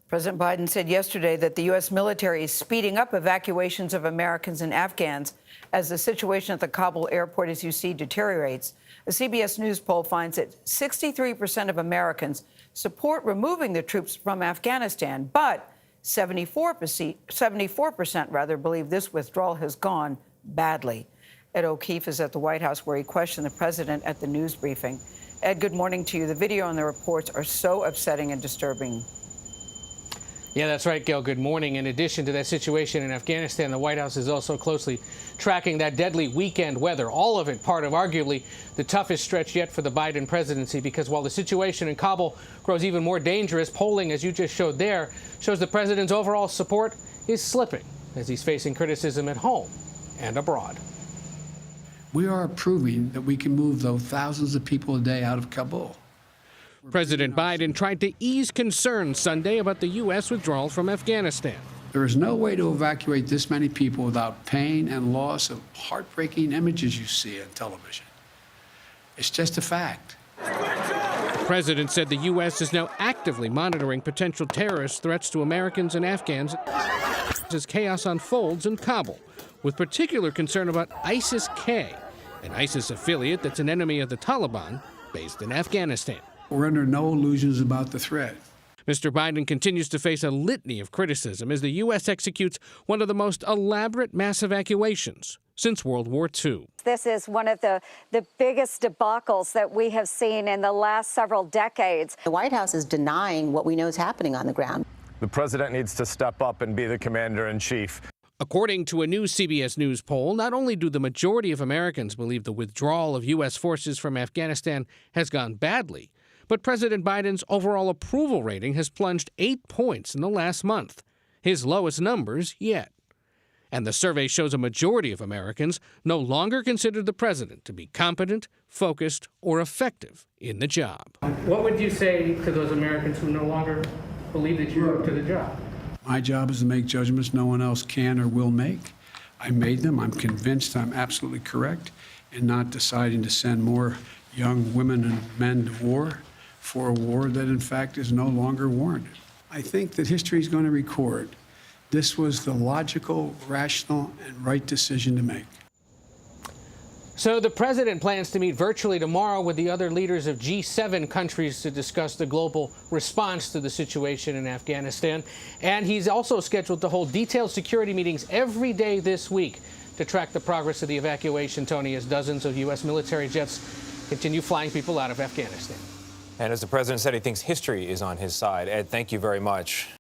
President Biden said yesterday that the U.S. military is speeding up evacuations of Americans and Afghans as the situation at the Kabul airport, as you see, deteriorates. A CBS News poll finds that 63% of Americans support removing the troops from Afghanistan, but 74% believe this withdrawal has gone badly. Ed O'Keefe is at the White House, where he questioned the president at the news briefing. Ed, good morning to you. The video and the reports are so upsetting and disturbing. Yeah, that's right, Gayle. Good morning. In addition to that situation in Afghanistan, the White House is also closely tracking that deadly weekend weather, all of it part of arguably the toughest stretch yet for the Biden presidency, because while the situation in Kabul grows even more dangerous, polling, as you just showed there, shows the president's overall support is slipping as he's facing criticism at home and abroad. We are proving that we can move those thousands of people a day out of Kabul. President Biden tried to ease concerns Sunday about the U.S. withdrawal from Afghanistan. There is no way to evacuate this many people without pain and loss of heartbreaking images you see on television. It's just a fact. The president said the U.S. is now actively monitoring potential terrorist threats to Americans and Afghans as chaos unfolds in Kabul, with particular concern about ISIS-K, an ISIS affiliate that's an enemy of the Taliban based in Afghanistan. We're under no illusions about the threat. Mr. Biden continues to face a litany of criticism as the U.S. executes one of the most elaborate mass evacuations since World War II. This is one of the biggest debacles that we have seen in the last several decades. The White House is denying what we know is happening on the ground. The president needs to step up and be the commander-in-chief. According to a new CBS News poll, not only do the majority of Americans believe the withdrawal of U.S. forces from Afghanistan has gone badly, but President Biden's overall approval rating has plunged 8 points in the last month, his lowest numbers yet. And the survey shows a majority of Americans no longer consider the president to be competent, focused, or effective in the job. What would you say to those Americans who no longer believe that you're up to the job? My job is to make judgments no one else can or will make. I made them. I'm convinced I'm absolutely correct in not deciding to send more young women and men to war for a war that, in fact, is no longer warranted. I think that history is going to record this was the logical, rational, and right decision to make. So the president plans to meet virtually tomorrow with the other leaders of G7 countries to discuss the global response to the situation in Afghanistan. And he's also scheduled to hold detailed security meetings every day this week to track the progress of the evacuation, Tony, as dozens of U.S. military jets continue flying people out of Afghanistan. And as the president said, he thinks history is on his side. Ed, thank you very much.